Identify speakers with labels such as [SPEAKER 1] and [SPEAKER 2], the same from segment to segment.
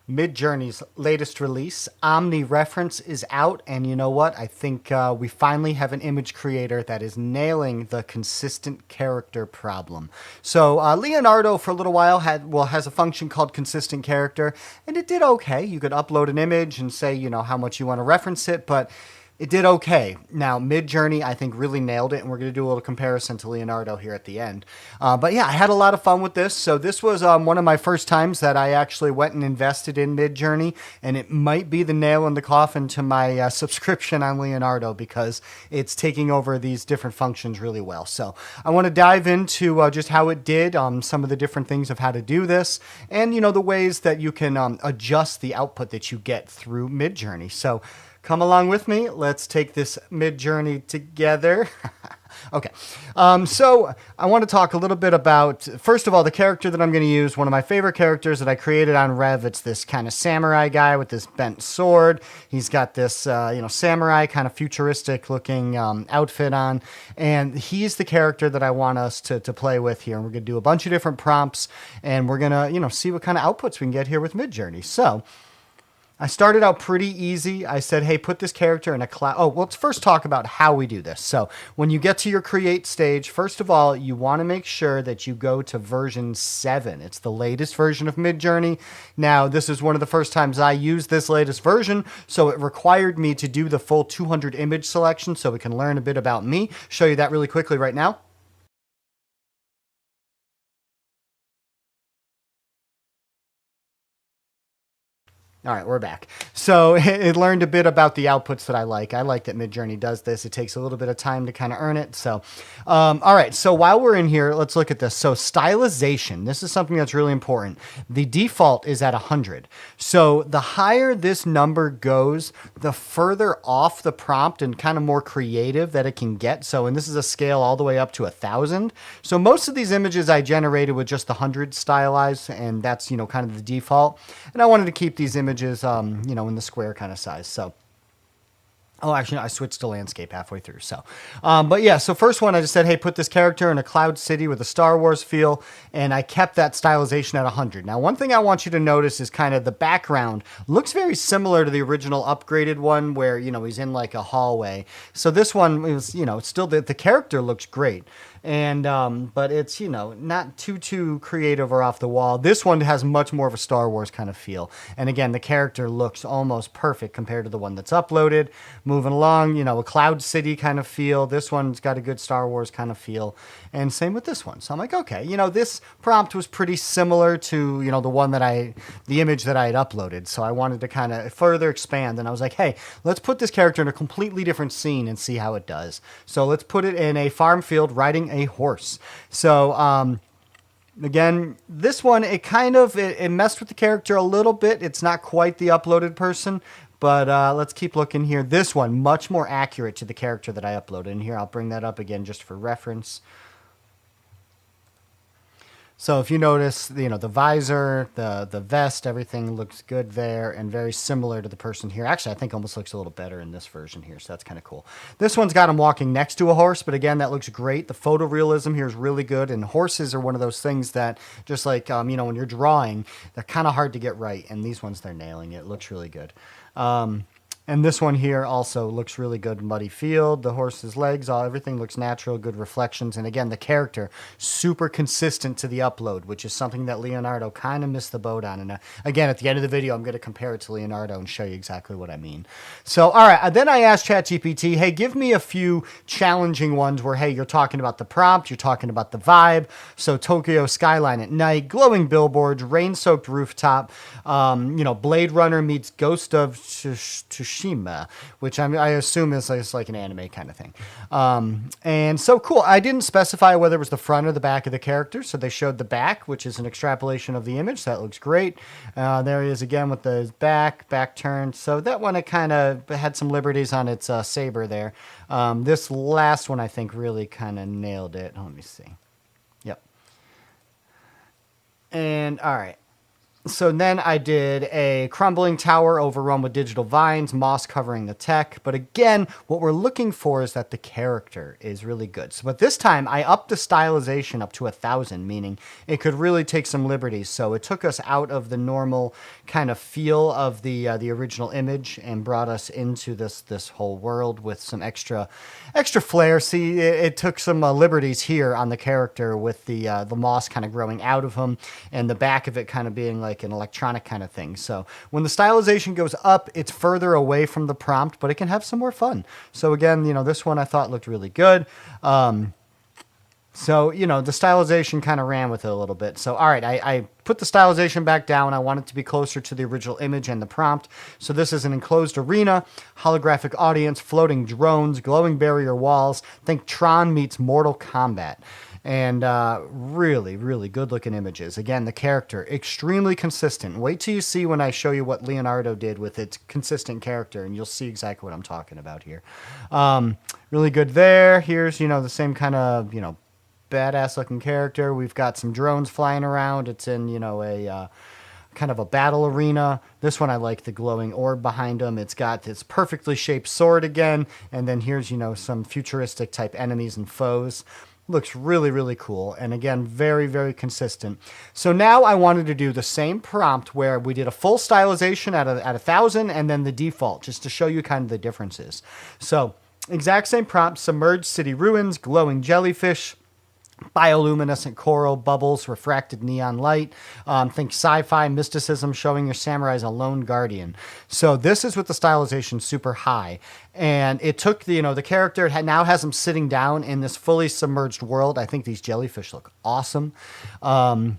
[SPEAKER 1] MidJourney's latest release, Omni Reference, is out, and you know what? I think we finally have an image creator that is nailing the consistent character problem. So Leonardo, for a little while, has a function called consistent character, and it did okay. You could upload an image and say, how much you want to reference it, but it did okay. Now, MidJourney, I think, really nailed it, and we're going to do a little comparison to Leonardo here at the end. But yeah, I had a lot of fun with this. So this was one of my first times that I actually went and invested in MidJourney, and it might be the nail in the coffin to my subscription on Leonardo because it's taking over these different functions really well. So I want to dive into just how it did, some of the different things of how to do this, and the ways that you can adjust the output that you get through MidJourney. So come along with me. Let's take this MidJourney together. Okay. So I want to talk a little bit about, first of all, the character that I'm going to use. One of my favorite characters that I created on Rev. It's this kind of samurai guy with this bent sword. He's got this, samurai kind of futuristic looking outfit on. And he's the character that I want us to play with here. And we're going to do a bunch of different prompts. And we're going to, see what kind of outputs we can get here with MidJourney. So I started out pretty easy. I said, hey, put this character in a cloud. Oh, well, let's first talk about how we do this. So when you get to your create stage, first of all, you want to make sure that you go to version 7. It's the latest version of MidJourney. Now, this is one of the first times I used this latest version, so it required me to do the full 200 image selection so we can learn a bit about me. Show you that really quickly right now. All right, we're back. So it learned a bit about the outputs that I like. I like that MidJourney does this. It takes a little bit of time to kind of earn it. So, all right. So while we're in here, let's look at this. So stylization, this is something that's really important. The default is at 100. So the higher this number goes, the further off the prompt and kind of more creative that it can get. So, and this is a scale all the way up to 1,000. So most of these images I generated with just the 100 stylized, and that's, kind of the default. And I wanted to keep these images, in the square kind of size. So, oh, actually, no, I switched to landscape halfway through. So, but yeah, so first one, I just said, hey, put this character in a cloud city with a Star Wars feel, and I kept that stylization at 100. Now, one thing I want you to notice is kind of the background looks very similar to the original upgraded one where, he's in like a hallway. So this one is, still the character looks great. And but it's not too creative or off the wall. This one has much more of a Star Wars kind of feel, and again the character looks almost perfect compared to the one that's uploaded. Moving along, a Cloud City kind of feel. This one's got a good Star Wars kind of feel, and same with this one. So I'm like, okay, this prompt was pretty similar to the image that I had uploaded. So I wanted to kind of further expand, and I was like, hey, let's put this character in a completely different scene and see how it does. So let's put it in a farm field riding a horse. So again, this one, it messed with the character a little bit. It's not quite the uploaded person, but let's keep looking here. This one, much more accurate to the character that I uploaded. And here, I'll bring that up again just for reference. So if you notice, the visor, the vest, everything looks good there and very similar to the person here. Actually, I think almost looks a little better in this version here, so that's kind of cool. This one's got him walking next to a horse, but again, that looks great. The photorealism here is really good, and horses are one of those things that just like, when you're drawing, they're kind of hard to get right, and these ones, they're nailing it. It looks really good. And this one here also looks really good. Muddy field, the horse's legs, everything looks natural, good reflections. And again, the character, super consistent to the upload, which is something that Leonardo kind of missed the boat on. And again, at the end of the video, I'm going to compare it to Leonardo and show you exactly what I mean. So, all right, then I asked ChatGPT, hey, give me a few challenging ones where, hey, you're talking about the prompt, you're talking about the vibe. So Tokyo skyline at night, glowing billboards, rain-soaked rooftop, Blade Runner meets Ghost of Tsushima, which I assume is like an anime kind of thing. And so cool. I didn't specify whether it was the front or the back of the character, so they showed the back, which is an extrapolation of the image. So that looks great. There he is again with the back turned. So that one, it kind of had some liberties on its saber there. This last one, I think, really kind of nailed it. Let me see. Yep. And all right. So then I did a crumbling tower overrun with digital vines, moss covering the tech. But again, what we're looking for is that the character is really good. So, but this time I upped the stylization up to 1,000, meaning it could really take some liberties. So it took us out of the normal kind of feel of the original image and brought us into this whole world with some extra flair. See, it took some liberties here on the character with the moss kind of growing out of him and the back of it kind of being like an electronic kind of thing. So when the stylization goes up, it's further away from the prompt, but it can have some more fun. So again, this one I thought looked really good. So, the stylization kind of ran with it a little bit. So, all right, I put the stylization back down. I want it to be closer to the original image and the prompt. So this is an enclosed arena, holographic audience, floating drones, glowing barrier walls. Think Tron meets Mortal Kombat. And really, really good looking images. Again, the character, extremely consistent. Wait till you see when I show you what Leonardo did with its consistent character, and you'll see exactly what I'm talking about here. Really good there. Here's, the same kind of, badass looking character. We've got some drones flying around. It's in, a kind of a battle arena. This one I like the glowing orb behind him. It's got this perfectly shaped sword again. And then here's, some futuristic type enemies and foes. Looks really, really cool. And again, very, very consistent. So now I wanted to do the same prompt where we did a full stylization at 1,000 and then the default, just to show you kind of the differences. So exact same prompt, submerged city ruins, glowing jellyfish, bioluminescent coral, bubbles, refracted neon light. Think sci-fi mysticism, showing your samurai as a lone guardian. So this is with the stylization super high. And it took the character, now has him sitting down in this fully submerged world. I think these jellyfish look awesome. And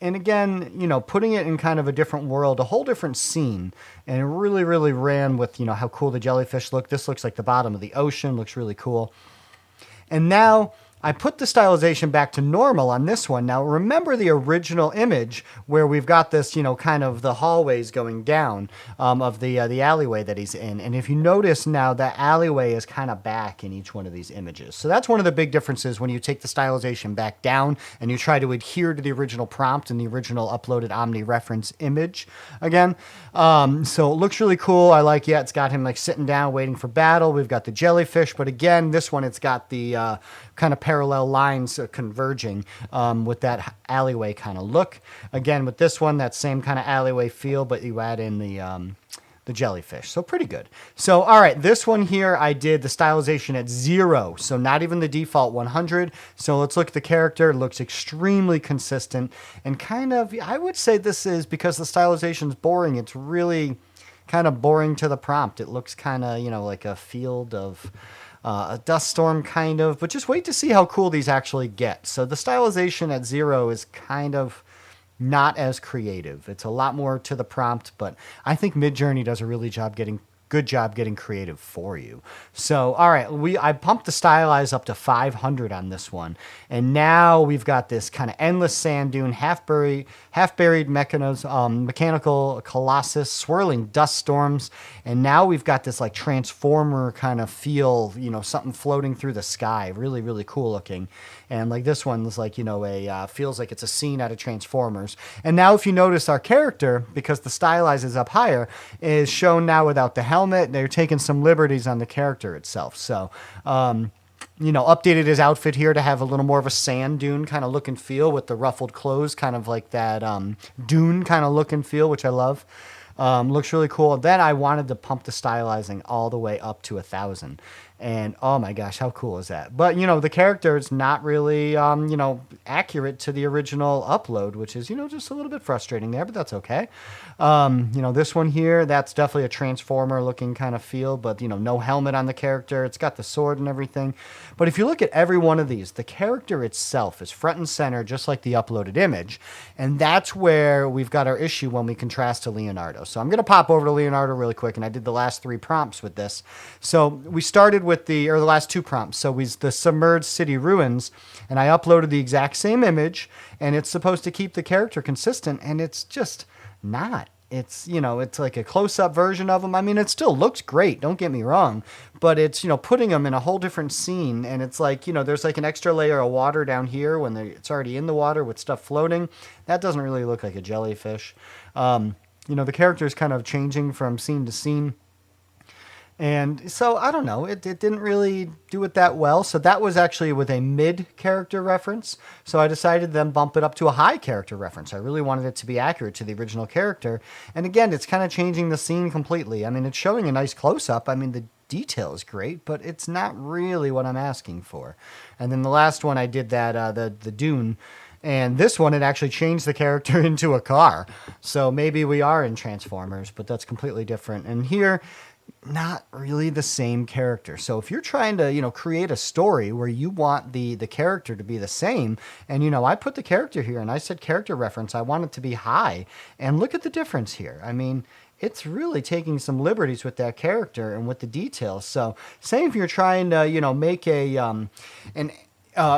[SPEAKER 1] again, putting it in kind of a different world, a whole different scene. And it really, really ran with, how cool the jellyfish look. This looks like the bottom of the ocean, looks really cool. And now I put the stylization back to normal on this one. Now, remember the original image where we've got this, kind of the hallways going down of the alleyway that he's in. And if you notice now, that alleyway is kind of back in each one of these images. So that's one of the big differences when you take the stylization back down and you try to adhere to the original prompt and the original uploaded Omni Reference image again. So it looks really cool. I like, it's got him like sitting down waiting for battle. We've got the jellyfish, but again, this one, it's got the kind of parallel lines converging with that alleyway kind of look. Again, with this one, that same kind of alleyway feel, but you add in the jellyfish. So pretty good. So, all right, this one here, I did the stylization at 0. So not even the default 100. So let's look at the character. It looks extremely consistent and kind of, I would say this is because the stylization is boring. It's really kind of boring to the prompt. It looks kind of, like a field of a dust storm kind of, but just wait to see how cool these actually get. So the stylization at 0 is kind of not as creative. It's a lot more to the prompt, but I think MidJourney does a really good job getting creative for you. So, all right, I pumped the stylize up to 500 on this one. And now we've got this kind of endless sand dune, half-buried mechanical colossus, swirling dust storms. And now we've got this like transformer kind of feel, something floating through the sky. Really, really cool looking. And like this one is like, feels like it's a scene out of Transformers. And now if you notice our character, because the stylize is up higher, is shown now without the helmet. They're taking some liberties on the character itself. So, updated his outfit here to have a little more of a sand dune kind of look and feel with the ruffled clothes, kind of like that dune kind of look and feel, which I love. Looks really cool. Then I wanted to pump the stylizing all the way up to 1,000. And oh my gosh, how cool is that? But, the character is not really, accurate to the original upload, which is, just a little bit frustrating there, but that's okay. This one here, that's definitely a Transformer looking kind of feel, but, no helmet on the character. It's got the sword and everything. But if you look at every one of these, the character itself is front and center, just like the uploaded image. And that's where we've got our issue when we contrast to Leonardo. So I'm going to pop over to Leonardo really quick, and I did the last 3 prompts with this. So we started with the last 2 prompts. So the submerged city ruins, and I uploaded the exact same image, and it's supposed to keep the character consistent, and it's just not. it's, you know, it's like a close-up version of them. I mean, it still looks great, don't get me wrong, but it's, you know, putting them in a whole different scene, and it's like, you know, there's like an extra layer of water down here when it's already in the water with stuff floating. That doesn't really look like a jellyfish. You know, the character is kind of changing from scene to scene. And so I don't know, it didn't really do it that well. So that was actually with a mid character reference. So I decided to then bump it up to a high character reference. I really wanted it to be accurate to the original character. And again, it's kind of changing the scene completely. I mean, it's showing a nice close up. I mean, the detail is great, but it's not really what I'm asking for. And then the last one I did that, the Dune. And this one, it actually changed the character into a car. So maybe we are in Transformers, but that's completely different. And here, not really the same character. So if you're trying to, you know, create a story where you want the character to be the same, and, you know, I put the character here and I said character reference, I want it to be high. And look at the difference here. I mean, it's really taking some liberties with that character and with the details. So same if you're trying to, you know, make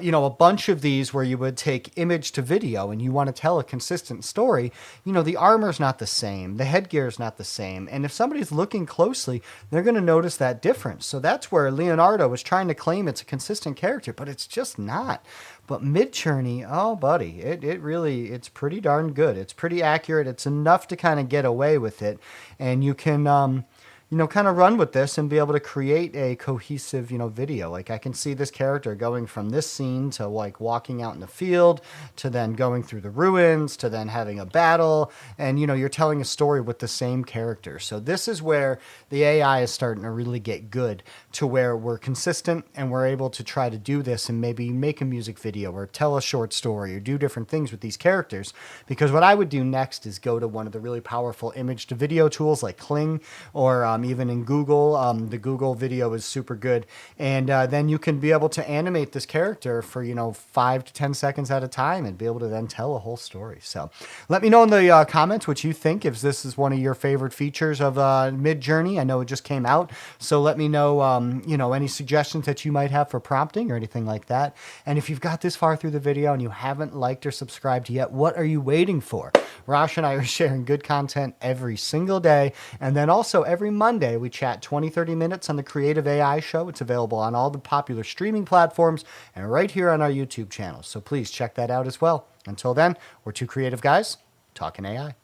[SPEAKER 1] you know, a bunch of these where you would take image to video and you want to tell a consistent story, you know, the armor's not the same, the headgear's not the same. And if somebody's looking closely, they're going to notice that difference. So that's where Leonardo was trying to claim it's a consistent character, but it's just not. But MidJourney, oh, buddy, it's pretty darn good. It's pretty accurate. It's enough to kind of get away with it. And you can, you know, kind of run with this and be able to create a cohesive, you know, video. Like I can see this character going from this scene to like walking out in the field to then going through the ruins to then having a battle. And, you know, you're telling a story with the same character. So this is where the AI is starting to really get good to where we're consistent and we're able to try to do this and maybe make a music video or tell a short story or do different things with these characters. Because what I would do next is go to one of the really powerful image to video tools like Kling or even in Google. The Google video is super good. And then you can be able to animate this character for, you know, 5 to 10 seconds at a time and be able to then tell a whole story. So let me know in the comments what you think, if this is one of your favorite features of MidJourney. I know it just came out. So let me know, you know, any suggestions that you might have for prompting or anything like that. And if you've got this far through the video and you haven't liked or subscribed yet, what are you waiting for? Rosh and I are sharing good content every single day. And then also every Monday, we chat 20-30 minutes on the Creative AI Show. It's available on all the popular streaming platforms and right here on our YouTube channel. So please check that out as well. Until then, we're two creative guys talking AI.